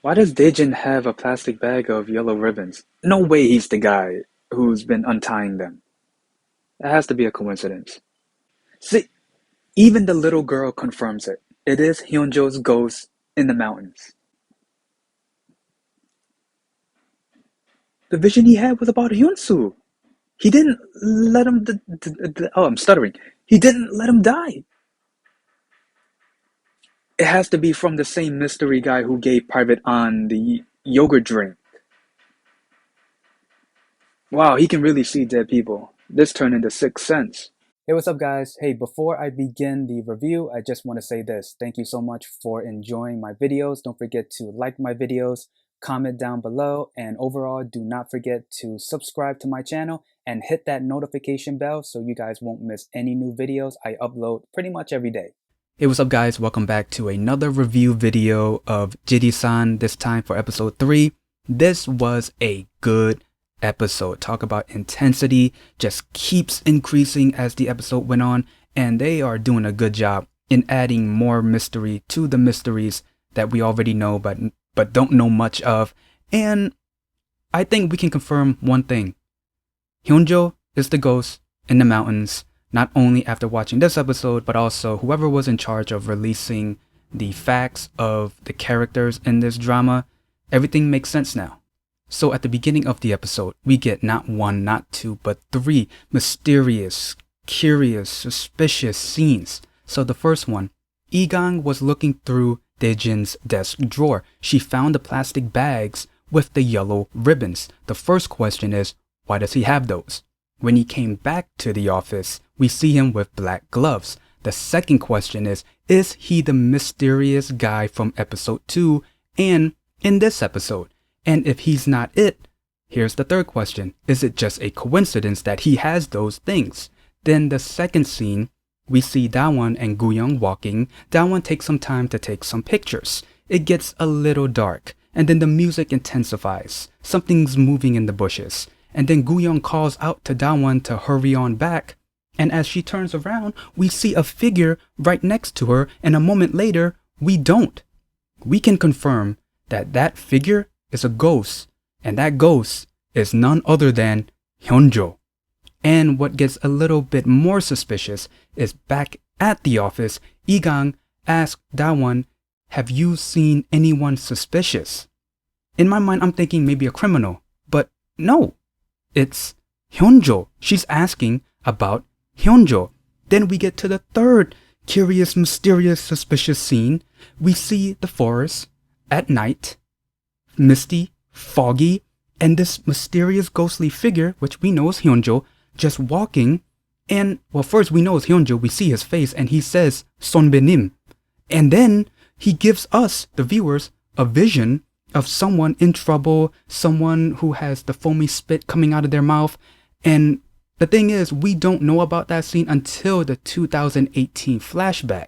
Why does Dejin have a plastic bag of yellow ribbons? No way he's the guy who's been untying them. It has to be a coincidence. See, even the little girl confirms it. It is Hyunjo's ghost in the mountains. The vision he had was about Hyunsu. He didn't let him. Oh, I'm stuttering. He didn't let him die. It has to be from the same mystery guy who gave Private An the yogurt drink. Wow, he can really see dead people. This turned into Sixth Sense. Hey, what's up, guys? Hey, before I begin the review, I just want to say this. Thank you so much for enjoying my videos. Don't forget to like my videos, comment down below, and overall, do not forget to subscribe to my channel and hit that notification bell so you guys won't miss any new videos I upload pretty much every day. Hey, what's up, guys? Welcome back to another review video of Jirisan, this time for episode 3. This was a good episode. Talk about intensity, just keeps increasing as the episode went on, and they are doing a good job in adding more mystery to the mysteries that we already know but don't know much of. And I think we can confirm one thing. Hyunjo is the ghost in the mountains, not only after watching this episode, but also whoever was in charge of releasing the facts of the characters in this drama. Everything makes sense now. So at the beginning of the episode, we get not one, not two, but 3 mysterious, curious, suspicious scenes. So the first one, Egang was looking through Daejin's desk drawer. She found the plastic bags with the yellow ribbons. The first question is, why does he have those? When he came back to the office, we see him with black gloves. The second question is he the mysterious guy from episode 2 and in this episode? And if he's not it, here's the third question. Is it just a coincidence that he has those things? Then the second scene, we see Dawon and Guyong walking. Dawon takes some time to take some pictures. It gets a little dark, and then the music intensifies. Something's moving in the bushes. And then Guyong calls out to Dawon to hurry on back. And as she turns around, we see a figure right next to her, and a moment later, we don't. We can confirm that that figure is a ghost, and that ghost is none other than Hyunjo. And what gets a little bit more suspicious is back at the office, Egang asks Dawon, have you seen anyone suspicious? In my mind, I'm thinking maybe a criminal, but no, it's Hyunjo. She's asking about Hyunjo. Then we get to the third curious, mysterious, suspicious scene. We see the forest at night, misty, foggy, and this mysterious ghostly figure, which we know is Hyunjo, just walking. And, well, first we know it's Hyunjo, we see his face, and he says, Sonbenim. And then he gives us, the viewers, a vision of someone in trouble, someone who has the foamy spit coming out of their mouth. And the thing is, we don't know about that scene until the 2018 flashback.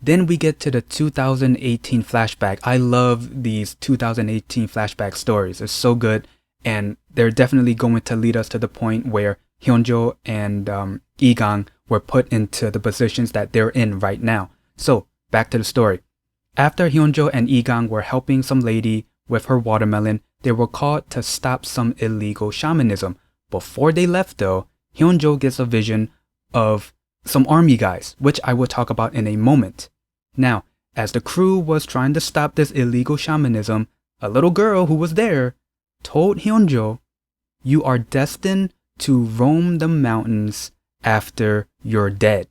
Then we get to the 2018 flashback. I love these 2018 flashback stories. It's so good. And they're definitely going to lead us to the point where Hyunjo and Egang were put into the positions that they're in right now. So, back to the story. After Hyunjo and Egang were helping some lady with her watermelon, they were called to stop some illegal shamanism. Before they left though, Hyunjo gets a vision of some army guys, which I will talk about in a moment. Now, as the crew was trying to stop this illegal shamanism, a little girl who was there told Hyunjo, you are destined to roam the mountains after you're dead.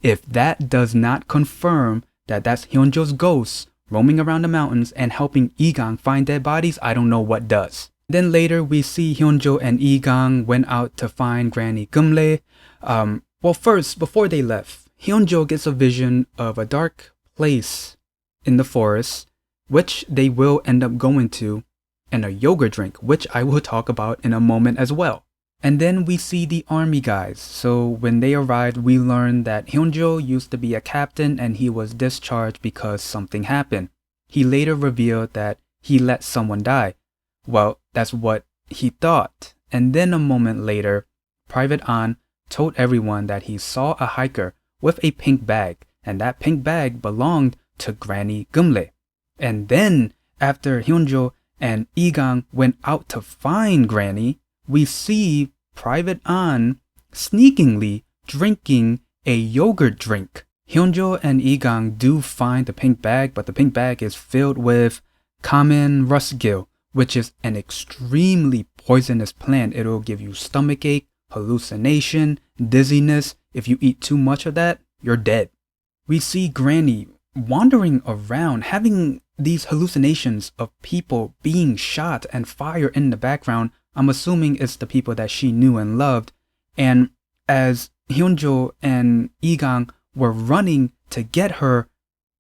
If that does not confirm that that's Hyunjo's ghost roaming around the mountains and helping Egang find dead bodies, I don't know what does. Then later we see Hyunjo and Egang went out to find Granny Gumle. Well, first, before they left, Hyunjo gets a vision of a dark place in the forest, which they will end up going to, and a yogurt drink, which I will talk about in a moment as well. And then we see the army guys. So when they arrived, we learned that Hyunjo used to be a captain and he was discharged because something happened. He later revealed that he let someone die. Well, that's what he thought. And then a moment later, Private An told everyone that he saw a hiker with a pink bag, and that pink bag belonged to Granny Gumle. And then, after Hyunjo and Igang went out to find Granny, we see Private An sneakingly drinking a yogurt drink. Hyunjo and Igang do find the pink bag, but the pink bag is filled with common rustgill, which is an extremely poisonous plant. It'll give you stomachache, hallucination, dizziness. If you eat too much of that, you're dead. We see Granny wandering around, having these hallucinations of people being shot and fire in the background. I'm assuming it's the people that she knew and loved. And as Hyunjo and Igang were running to get her,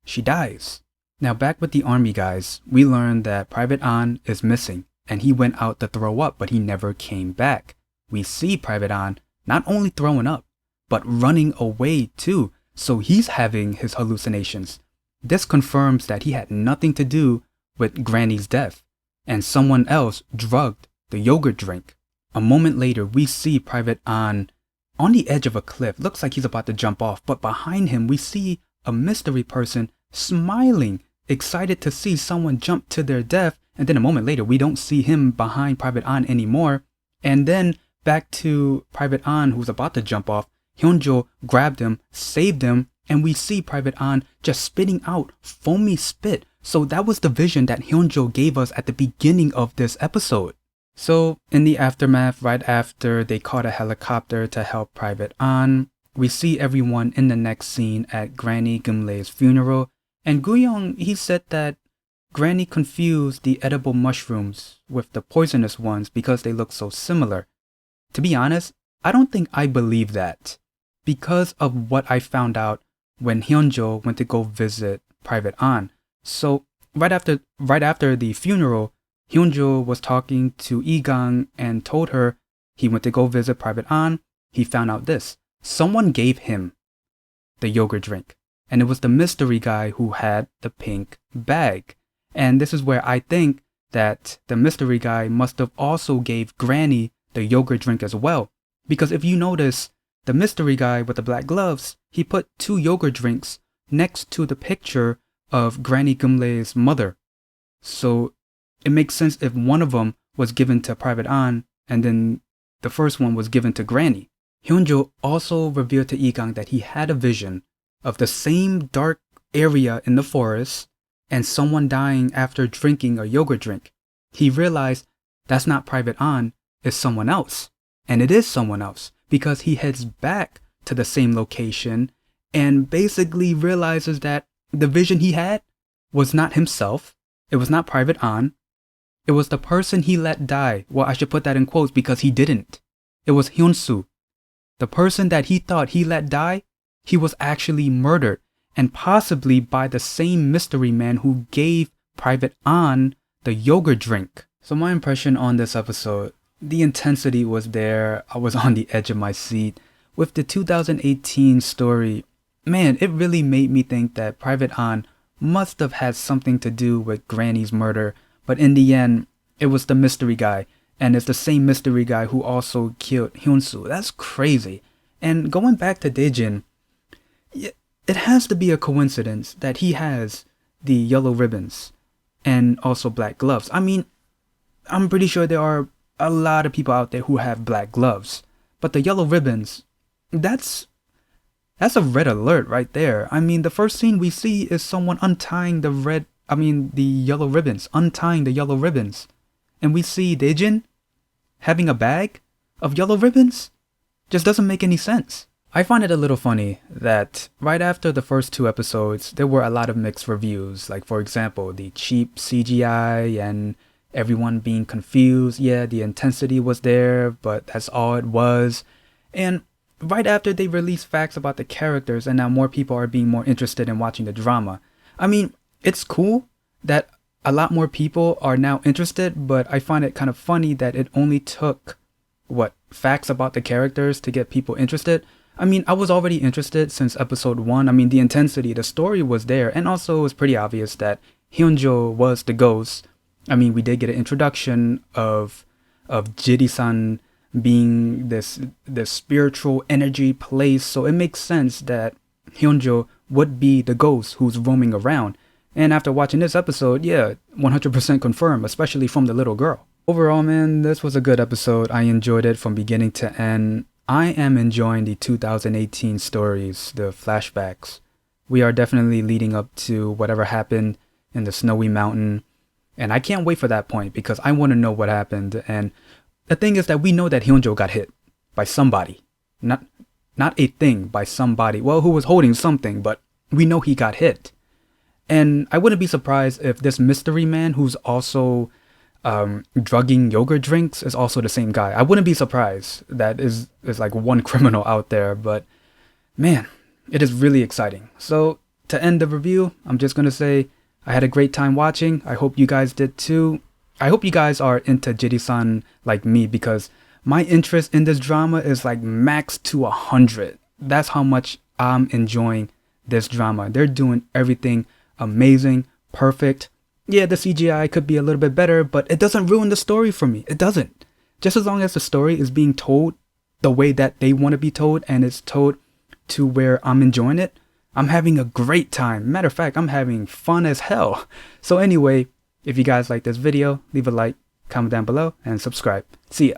she dies. Now back with the army guys, we learned that Private An is missing and he went out to throw up, but he never came back. We see Private An not only throwing up, but running away too. So he's having his hallucinations. This confirms that he had nothing to do with Granny's death, and someone else drugged the yogurt drink. A moment later, we see Private An on the edge of a cliff. Looks like he's about to jump off, but behind him we see a mystery person smiling, excited to see someone jump to their death. And then a moment later, we don't see him behind Private An anymore. And then back to Private An, who's about to jump off. Hyunjo grabbed him, saved him, and we see Private An just spitting out foamy spit. So that was the vision that Hyunjo gave us at the beginning of this episode. So in the aftermath, right after they caught a helicopter to help Private An, we see everyone in the next scene at Granny Gimle's funeral. And Guyong, he said that Granny confused the edible mushrooms with the poisonous ones because they look so similar. To be honest, I don't think I believe that, because of what I found out when Hyunjo went to go visit Private An. So right after the funeral, Hyunjo was talking to Igang and told her he went to go visit Private An. He found out this. Someone gave him the yogurt drink, and it was the mystery guy who had the pink bag. And this is where I think that the mystery guy must have also gave Granny the yogurt drink as well. Because if you notice, the mystery guy with the black gloves, he put 2 yogurt drinks next to the picture of Granny Gimle's mother. So it makes sense if one of them was given to Private An and then the first one was given to Granny. Hyunjo also revealed to Igang that he had a vision of the same dark area in the forest and someone dying after drinking a yogurt drink. He realized that's not Private An, it's someone else. And it is someone else, because he heads back to the same location and basically realizes that the vision he had was not himself, it was not Private An, it was the person he let die. Well, I should put that in quotes because he didn't. It was Hyunsu. The person that he thought he let die, he was actually murdered, and possibly by the same mystery man who gave Private An the yogurt drink. So my impression on this episode, the intensity was there. I was on the edge of my seat. With the 2018 story, man, it really made me think that Private An must have had something to do with Granny's murder. But in the end, it was the mystery guy. And it's the same mystery guy who also killed Hyunsu. That's crazy. And going back to Daejin, it has to be a coincidence that he has the yellow ribbons and also black gloves. I mean, I'm pretty sure there are a lot of people out there who have black gloves. But the yellow ribbons, that's a red alert right there. I mean, the first scene we see is someone untying the yellow ribbons, untying the yellow ribbons. And we see Daejin having a bag of yellow ribbons. Just doesn't make any sense. I find it a little funny that right after the first 2 episodes, there were a lot of mixed reviews. Like, for example, the cheap CGI and everyone being confused. Yeah, the intensity was there, but that's all it was. And right after they released facts about the characters, and now more people are being more interested in watching the drama. I mean, it's cool that a lot more people are now interested, but I find it kind of funny that it only took, facts about the characters to get people interested. I mean, I was already interested since episode 1. I mean, the intensity, the story was there, and also it was pretty obvious that Hyunjo was the ghost. I mean, we did get an introduction of Jirisan being this spiritual energy place, so it makes sense that Hyunjo would be the ghost who's roaming around. And after watching this episode, yeah, 100% confirmed, especially from the little girl. Overall, man, this was a good episode. I enjoyed it from beginning to end. I am enjoying the 2018 stories, the flashbacks. We are definitely leading up to whatever happened in the snowy mountain. And I can't wait for that point because I want to know what happened. And the thing is that we know that Hyunjo got hit by somebody. Not a thing, by somebody. Well, who was holding something, but we know he got hit. And I wouldn't be surprised if this mystery man who's also drugging yogurt drinks is also the same guy. I wouldn't be surprised. That is like one criminal out there, but man, it is really exciting. So to end the review, I'm just going to say I had a great time watching. I hope you guys did too. I hope you guys are into Jirisan like me because my interest in this drama is like max to 100. That's how much I'm enjoying this drama. They're doing everything amazing, perfect. Yeah, the CGI could be a little bit better, but it doesn't ruin the story for me. It doesn't. Just as long as the story is being told the way that they want to be told and it's told to where I'm enjoying it, I'm having a great time. Matter of fact, I'm having fun as hell. So anyway, if you guys like this video, leave a like, comment down below, and subscribe. See ya.